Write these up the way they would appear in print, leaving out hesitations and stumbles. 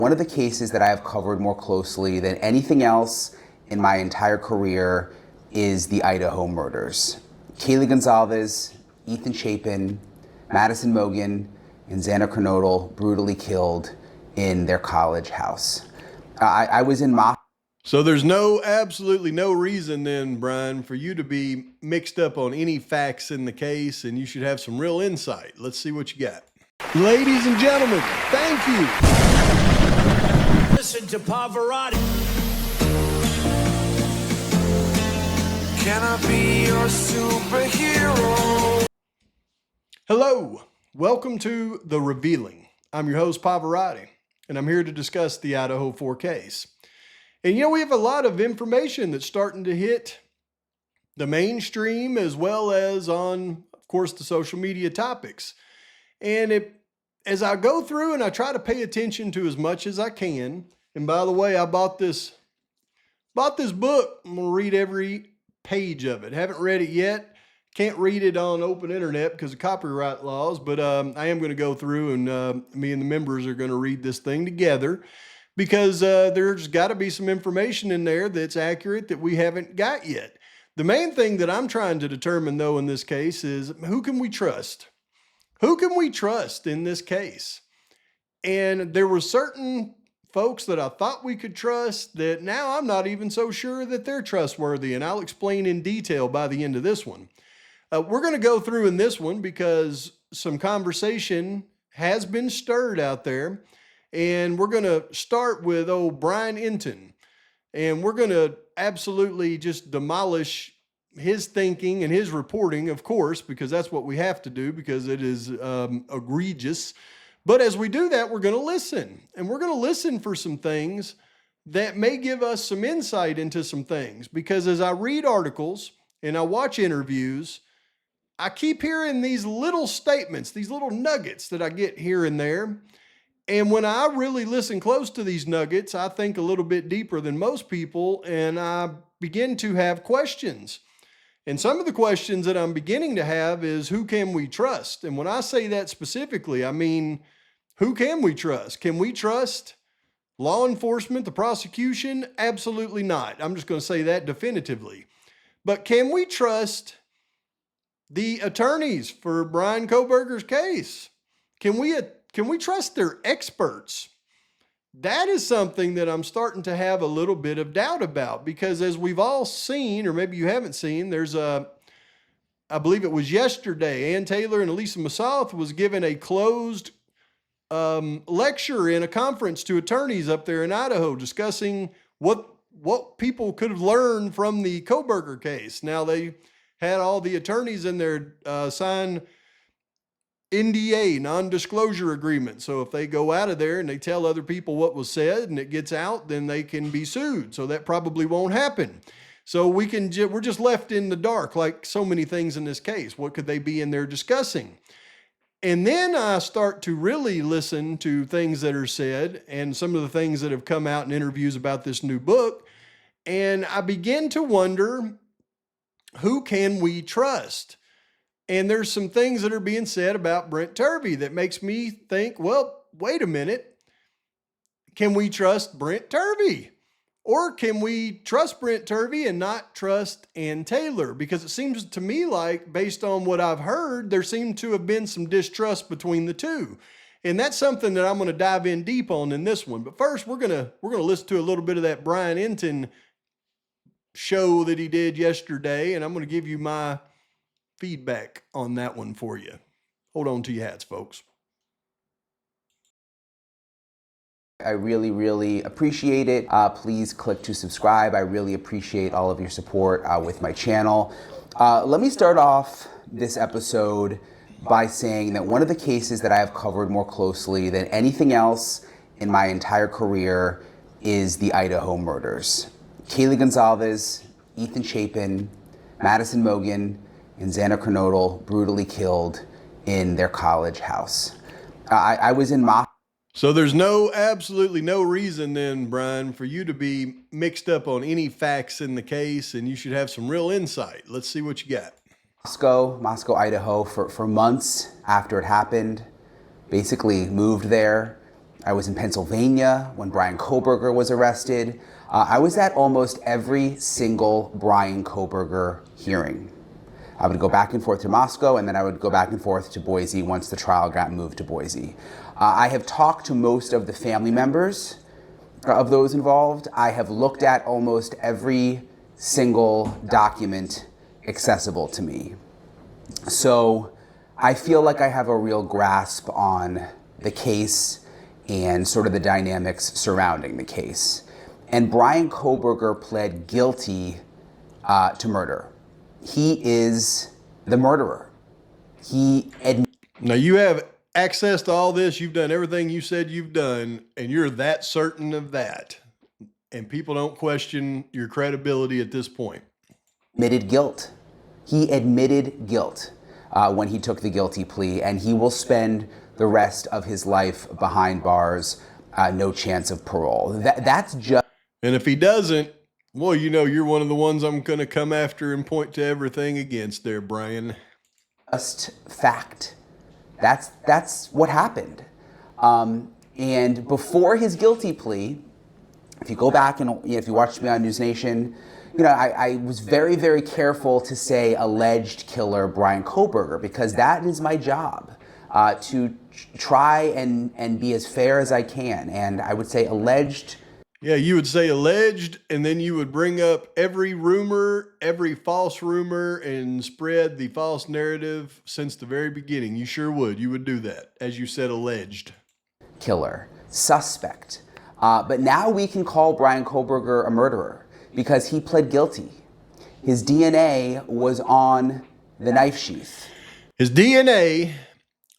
One of the cases that I have covered more closely than anything else in my entire career is the Idaho murders. Kaylee Gonzalez, Ethan Chapin, Madison Mogen, and Xander Kernodle brutally killed in their college house. I was in Moscow. So there's absolutely no reason then, Brian, for you to be mixed up on any facts in the case, and you should have some real insight. Let's see what you got. Ladies and gentlemen, thank you. Listen to Pavarotti. Can I be your superhero? Hello, welcome to The Revealing. I'm your host, Pavarotti, and I'm here to discuss the Idaho 4 case. And we have a lot of information that's starting to hit the mainstream as well as on, of course, the social media topics. And as I go through and I try to pay attention to as much as I can, and by the way, I bought this book. I'm going to read every page of it. Haven't read it yet. Can't read it on open internet because of copyright laws, but I am going to go through and me and the members are going to read this thing together because there's got to be some information in there that's accurate that we haven't got yet. The main thing that I'm trying to determine, though, in this case is who can we trust? Who can we trust in this case? And there were certain folks that I thought we could trust that now I'm not even so sure that they're trustworthy, and I'll explain in detail by the end of this one. We're going to go through in this one because some conversation has been stirred out there, and we're going to start with Brian Entin, and we're going to absolutely just demolish his thinking and his reporting, of course, because that's what we have to do because it is egregious. But as we do that, we're going to listen, and we're going to listen for some things that may give us some insight into some things. Because as I read articles and I watch interviews, I keep hearing these little statements, these little nuggets that I get here and there. And when I really listen close to these nuggets, I think a little bit deeper than most people, and I begin to have questions. And some of the questions that I'm beginning to have is, who can we trust? And when I say that specifically, I mean, who can we trust? Can we trust law enforcement, the prosecution? Absolutely not. I'm just going to say that definitively. But can we trust the attorneys for Brian Kohberger's case? Can we trust their experts? That is something that I'm starting to have a little bit of doubt about, because as we've all seen, or maybe you haven't seen, there's I believe it was yesterday, Ann Taylor and Elisa Massoth was given a closed lecture in a conference to attorneys up there in Idaho discussing what people could have learned from the Kohberger case. Now, they had all the attorneys in there sign NDA, non-disclosure agreement. So if they go out of there and they tell other people what was said and it gets out, then they can be sued. So that probably won't happen. So we're just left in the dark, like so many things in this case. What could they be in there discussing? And then I start to really listen to things that are said and some of the things that have come out in interviews about this new book. And I begin to wonder, who can we trust? And there's some things that are being said about Brent Turvey that makes me think, well, wait a minute. Can we trust Brent Turvey? Or can we trust Brent Turvey and not trust Ann Taylor? Because it seems to me like, based on what I've heard, there seemed to have been some distrust between the two. And that's something that I'm going to dive in deep on in this one. But first, we're going to listen to a little bit of that Brian Entin show that he did yesterday, and I'm going to give you my feedback on that one for you. Hold on to your hats, folks. I really, really appreciate it. Please click to subscribe. I really appreciate all of your support with my channel. Let me start off this episode by saying that one of the cases that I have covered more closely than anything else in my entire career is the Idaho murders. Kaylee Gonzalez, Ethan Chapin, Madison Mogen, and Xander Kernodle brutally killed in their college house. I was in Moscow. So there's absolutely no reason then, Brian, for you to be mixed up on any facts in the case, and you should have some real insight. Let's see what you got. Moscow, Idaho for months after it happened. Basically moved there I was in Pennsylvania when Brian Kohberger was arrested. I was at almost every single Brian Kohberger hearing. I would go back and forth to Moscow, and then I would go back and forth to Boise once the trial got moved to Boise. I have talked to most of the family members of those involved. I have looked at almost every single document accessible to me. So I feel like I have a real grasp on the case and sort of the dynamics surrounding the case. And Brian Kohberger pled guilty to murder. He is the murderer. Now you have access to all this. You've done everything you said you've done, and you're that certain of that. And people don't question your credibility at this point. Admitted guilt. He admitted guilt when he took the guilty plea, and he will spend the rest of his life behind bars, no chance of parole. That's just... And if he doesn't, well, you know, you're one of the ones I'm going to come after and point to everything against there, Brian. Just fact. That's what happened. And before his guilty plea, if you go back and if you watched me on News Nation, you know, I was very, very careful to say alleged killer Brian Kohberger, because that is my job, to try and be as fair as I can. And I would say alleged. Yeah, you would say alleged, and then you would bring up every rumor, every false rumor, and spread the false narrative since the very beginning. You sure would. You would do that, as you said, alleged. Killer, suspect. But now we can call Brian Kohberger a murderer because he pled guilty. His DNA was on the knife sheath. His DNA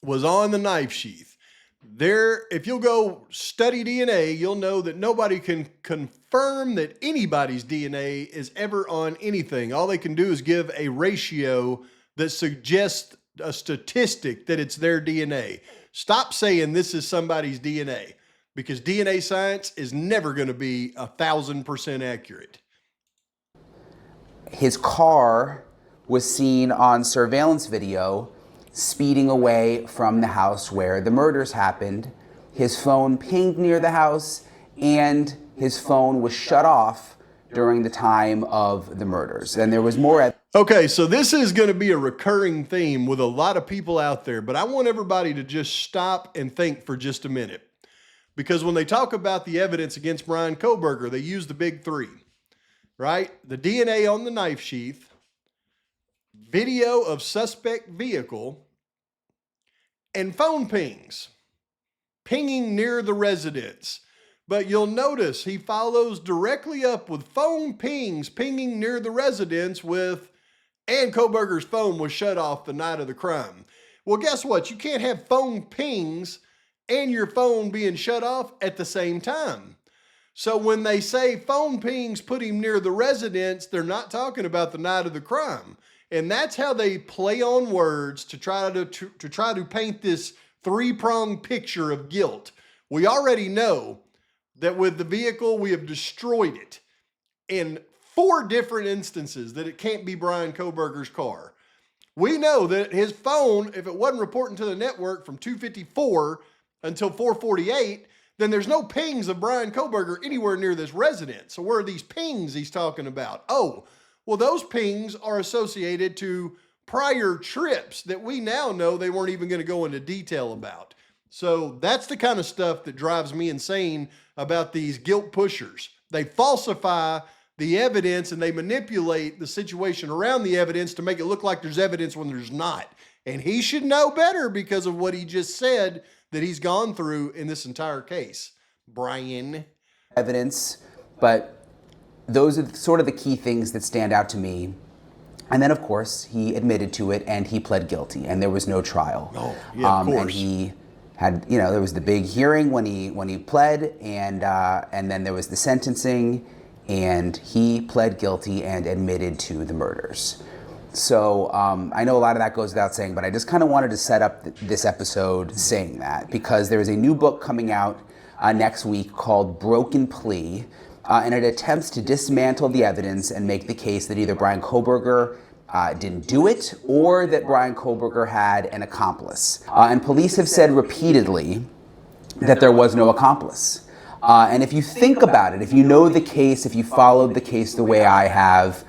was on the knife sheath. There, if you'll go study DNA, you'll know that nobody can confirm that anybody's DNA is ever on anything. All they can do is give a ratio that suggests a statistic that it's their DNA. Stop saying this is somebody's DNA, because DNA science is never going to be 1,000% accurate. His car was seen on surveillance video speeding away from the house where the murders happened. His phone pinged near the house, and his phone was shut off during the time of the murders. And there was more. Okay, so this is going to be a recurring theme with a lot of people out there, but I want everybody to just stop and think for just a minute. Because when they talk about the evidence against Brian Kohberger, they use the big three, right? The DNA on the knife sheath, video of suspect vehicle, and phone pings, pinging near the residence. But you'll notice he follows directly up with phone pings, pinging near the residence with, and Kohberger's phone was shut off the night of the crime. Well, guess what? You can't have phone pings and your phone being shut off at the same time. So when they say phone pings put him near the residence, they're not talking about the night of the crime. And that's how they play on words to try to paint this three-pronged picture of guilt. We already know that with the vehicle, we have destroyed it in 4 different instances that it can't be Brian Kohberger's car. We know that his phone, if it wasn't reporting to the network from 2:54 until 4:48, then there's no pings of Brian Kohberger anywhere near this residence. So where are these pings he's talking about? Oh, well, those pings are associated to prior trips that we now know they weren't even going to go into detail about. So that's the kind of stuff that drives me insane about these guilt pushers. They falsify the evidence and they manipulate the situation around the evidence to make it look like there's evidence when there's not. And he should know better because of what he just said that he's gone through in this entire case. Brian. Evidence, but those are sort of the key things that stand out to me. And then, of course, he admitted to it and he pled guilty, and there was no trial. Oh, yeah, of course. And he had, you know, there was the big hearing when he pled, and then there was the sentencing, and he pled guilty and admitted to the murders. So I know a lot of that goes without saying, but I just kind of wanted to set up this episode saying that, because there is a new book coming out next week called Broken Plea, and it attempts to dismantle the evidence and make the case that either Brian Kohberger didn't do it or that Brian Kohberger had an accomplice. And police have said repeatedly that there was no accomplice. And if you think about it, if you know the case, if you followed the case the way I have,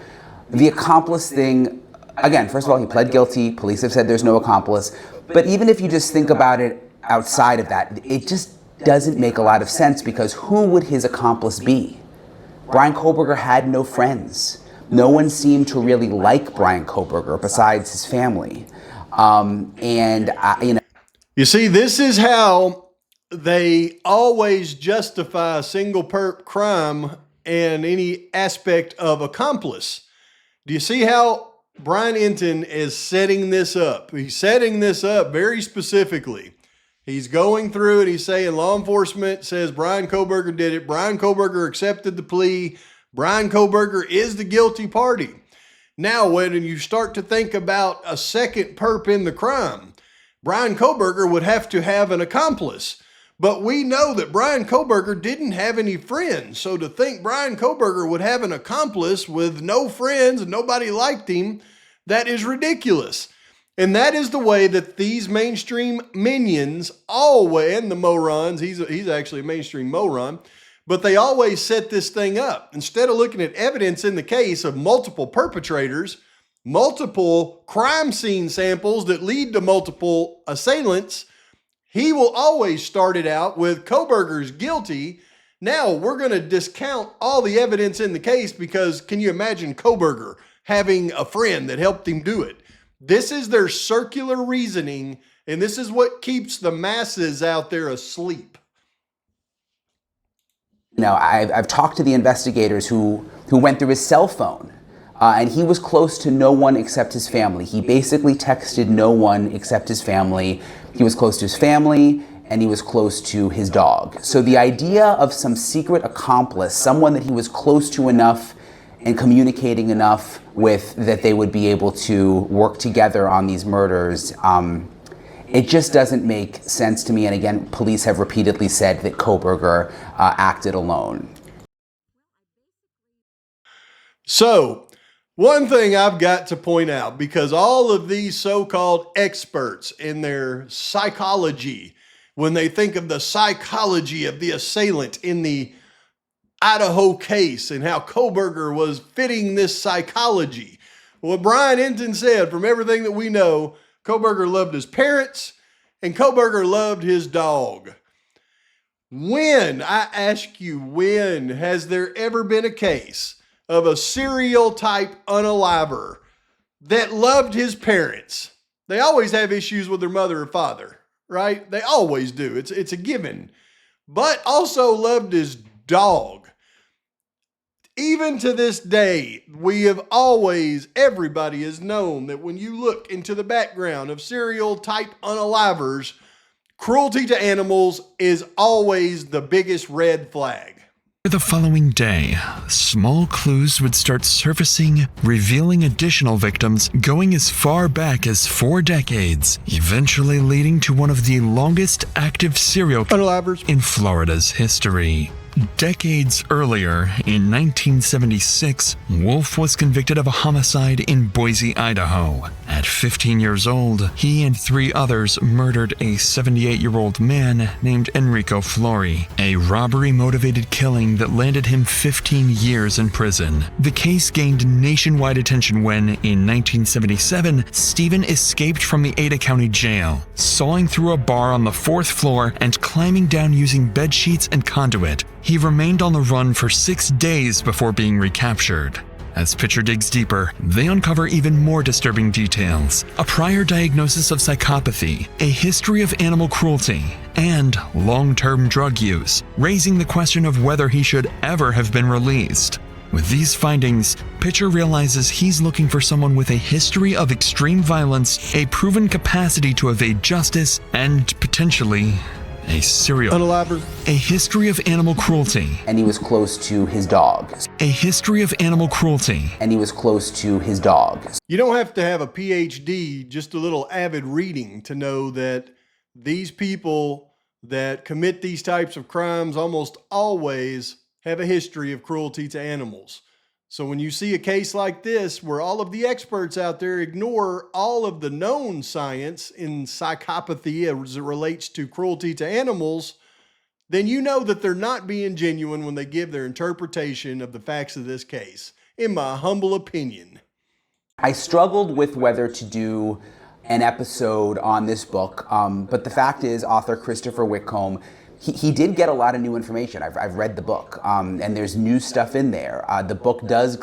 the accomplice thing, again, first of all, he pled guilty. Police have said there's no accomplice. But even if you just think about it outside of that, it just doesn't make a lot of sense, because who would his accomplice be? Brian Kohberger had no friends. No one seemed to really like Brian Kohberger besides his family. You see, this is how they always justify a single crime and any aspect of accomplice. Do you see how Brian Entin is setting this up? He's setting this up very specifically. He's going through and he's saying law enforcement says Brian Kohberger did it. Brian Kohberger accepted the plea. Brian Kohberger is the guilty party. Now, when you start to think about a second perp in the crime, Brian Kohberger would have to have an accomplice. But we know that Brian Kohberger didn't have any friends. So to think Brian Kohberger would have an accomplice with no friends and nobody liked him, that is ridiculous. And that is the way that these mainstream minions always, and the morons, he's actually a mainstream moron, but they always set this thing up. Instead of looking at evidence in the case of multiple perpetrators, multiple crime scene samples that lead to multiple assailants, he will always start it out with Kohberger's guilty. Now we're going to discount all the evidence in the case because can you imagine Kohberger having a friend that helped him do it? This is their circular reasoning, and this is what keeps the masses out there asleep. I've talked to the investigators who went through his cell phone, and he was close to no one except his family. He basically texted no one except his family. He was close to his family, and he was close to his dog. So the idea of some secret accomplice, someone that he was close to enough and communicating enough with that they would be able to work together on these murders, it just doesn't make sense to me. And again, police have repeatedly said that Kohberger acted alone. So, one thing I've got to point out, because all of these so-called experts in their psychology, when they think of the psychology of the assailant in the Idaho case and how Kohberger was fitting this psychology. What Brian Entin said, from everything that we know, Kohberger loved his parents and Kohberger loved his dog. When, I ask you, when has there ever been a case of a serial type unaliver that loved his parents? They always have issues with their mother or father, right? They always do. It's a given. But also loved his dog. Even to this day, we have always, everybody has known that when you look into the background of serial type unalivers, cruelty to animals is always the biggest red flag. The following day, small clues would start surfacing, revealing additional victims going as far back as 4 decades, eventually leading to one of the longest active serial Unalivers in Florida's history. Decades earlier, in 1976, Wolf was convicted of a homicide in Boise, Idaho. At 15 years old, he and 3 others murdered a 78-year-old man named Enrico Flori, a robbery-motivated killing that landed him 15 years in prison. The case gained nationwide attention when, in 1977, Stephen escaped from the Ada County Jail, sawing through a bar on the 4th floor and climbing down using bedsheets and conduit. He remained on the run for 6 days before being recaptured. As Pitcher digs deeper, they uncover even more disturbing details: a prior diagnosis of psychopathy, a history of animal cruelty, and long-term drug use, raising the question of whether he should ever have been released. With these findings, Pitcher realizes he's looking for someone with a history of extreme violence, a proven capacity to evade justice, and potentially a serial unaliver. A history of animal cruelty. And he was close to his dog. A history of animal cruelty. And he was close to his dog. You don't have to have a PhD, just a little avid reading to know that these people that commit these types of crimes almost always have a history of cruelty to animals. So when you see a case like this, where all of the experts out there ignore all of the known science in psychopathy as it relates to cruelty to animals, then you know that they're not being genuine when they give their interpretation of the facts of this case, in my humble opinion. I struggled with whether to do an episode on this book, but the fact is, author Christopher Whitcomb, he did get a lot of new information. I've read the book, and there's new stuff in there. The book does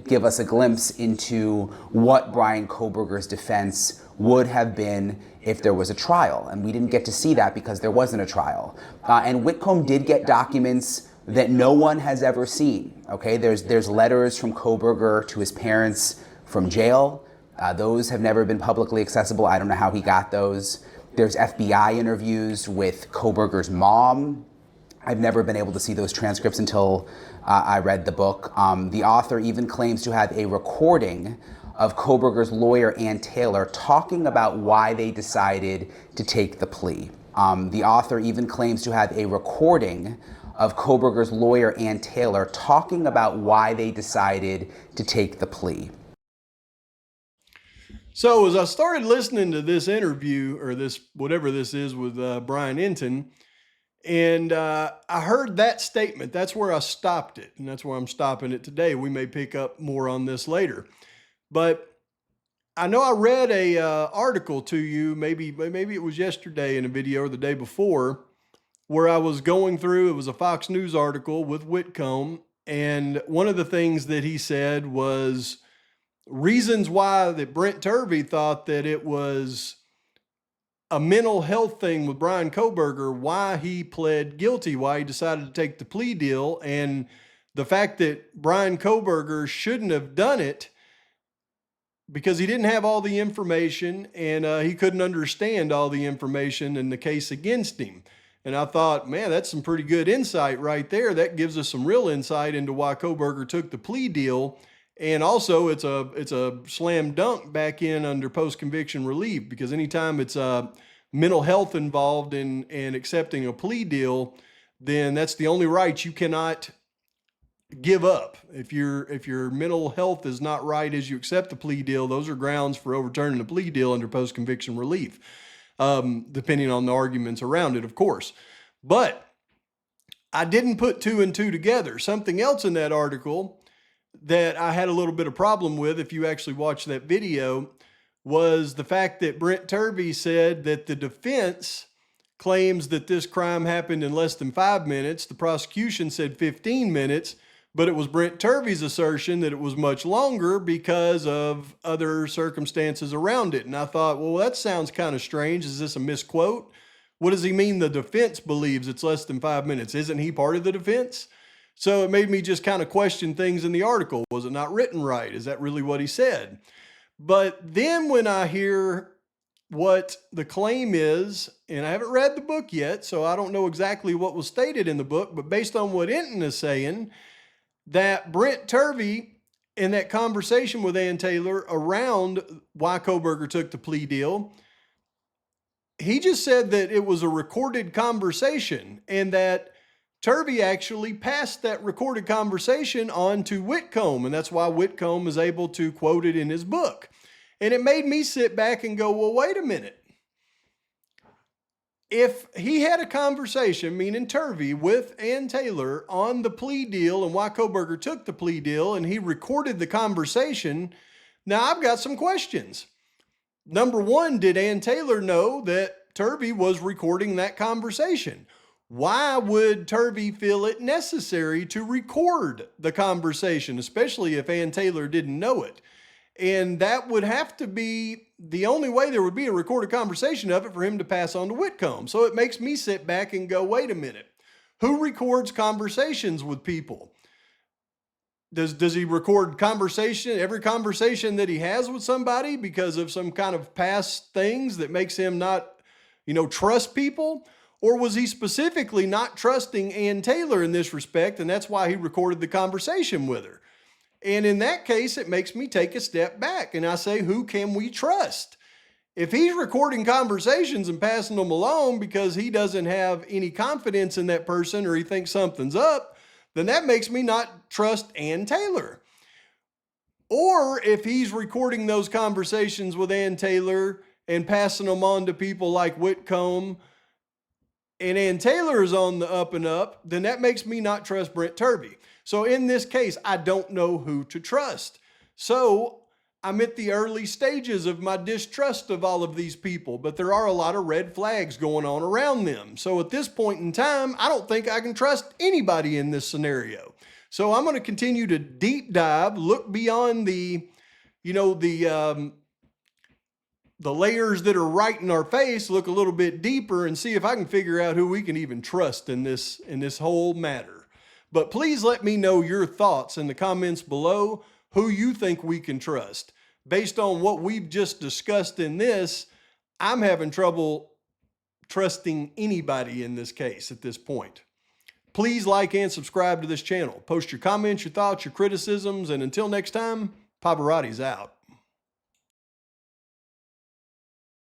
give us a glimpse into what Brian Kohberger's defense would have been if there was a trial, and we didn't get to see that because there wasn't a trial. And Whitcomb did get documents that no one has ever seen. Okay, there's letters from Kohberger to his parents from jail. Those have never been publicly accessible. I don't know how he got those. There's FBI interviews with Kohberger's mom. I've never been able to see those transcripts until I read the book. The author even claims to have a recording of Kohberger's lawyer, Ann Taylor, talking about why they decided to take the plea. The author even claims to have a recording of Kohberger's lawyer, Ann Taylor, talking about why they decided to take the plea. So as I started listening to this interview, or this, whatever this is, with Brian Entin, and I heard that statement, that's where I stopped it. And that's where I'm stopping it today. We may pick up more on this later. But I know I read a article to you, maybe it was yesterday in a video or the day before, where I was going through, it was a Fox News article with Whitcomb. And one of the things that he said was reasons why that Brent Turvey thought that it was a mental health thing with Brian Kohberger, why he pled guilty, why he decided to take the plea deal, and the fact that Brian Kohberger shouldn't have done it because he didn't have all the information, and he couldn't understand all the information in the case against him. And I thought, man, that's some pretty good insight right there. That gives us some real insight into why Kohberger took the plea deal. And also it's a slam dunk back in under post-conviction relief, because anytime it's mental health involved in accepting a plea deal, then that's the only right you cannot give up. If your mental health is not right as you accept the plea deal, those are grounds for overturning the plea deal under post-conviction relief, depending on the arguments around it, of course. But I didn't put two and two together. Something else in that article that I had a little bit of problem with, if you actually watch that video, was the fact that Brent Turvey said that the defense claims that this crime happened in less than 5 minutes. The prosecution said 15 minutes, but it was Brent Turvey's assertion that it was much longer because of other circumstances around it. And I thought, well, that sounds kind of strange. Is this a misquote? What does he mean the defense believes it's less than 5 minutes? Isn't he part of the defense? So it made me just kind of question things in the article. Was it not written right? Is that really what he said? But then when I hear what the claim is, and I haven't read the book yet, so I don't know exactly what was stated in the book, but based on what Entin is saying, that Brent Turvey, in that conversation with Ann Taylor around why Kohberger took the plea deal, he just said that it was a recorded conversation, and that Turvey actually passed that recorded conversation on to Whitcomb, and that's why Whitcomb is able to quote it in his book. And it made me sit back and go, well, wait a minute. If he had a conversation, meaning Turvey, with Ann Taylor on the plea deal and why Kohberger took the plea deal, and he recorded the conversation, now I've got some questions. Number one, did Ann Taylor know that Turvey was recording that conversation? Why would Turvey feel it necessary to record the conversation, especially if Ann Taylor didn't know it? And that would have to be the only way there would be a recorded conversation of it for him to pass on to Whitcomb. So it makes me sit back and go, wait a minute. Who records conversations with people? Does he record every conversation that he has with somebody because of some kind of past things that makes him not, trust people? Or was he specifically not trusting Ann Taylor in this respect, and that's why he recorded the conversation with her? And in that case, it makes me take a step back, and I say, who can we trust? If he's recording conversations and passing them along because he doesn't have any confidence in that person or he thinks something's up, then that makes me not trust Ann Taylor. Or if he's recording those conversations with Ann Taylor and passing them on to people like Whitcomb, and Ann Taylor is on the up and up, then that makes me not trust Brent Turby. So in this case, I don't know who to trust. So I'm at the early stages of my distrust of all of these people, but there are a lot of red flags going on around them. So at this point in time, I don't think I can trust anybody in this scenario. So I'm going to continue to deep dive, look beyond the layers that are right in our face, look a little bit deeper and see if I can figure out who we can even trust in this whole matter. But please let me know your thoughts in the comments below, who you think we can trust. Based on what we've just discussed in this, I'm having trouble trusting anybody in this case at this point. Please like and subscribe to this channel. Post your comments, your thoughts, your criticisms, and until next time, Pavarotti's out.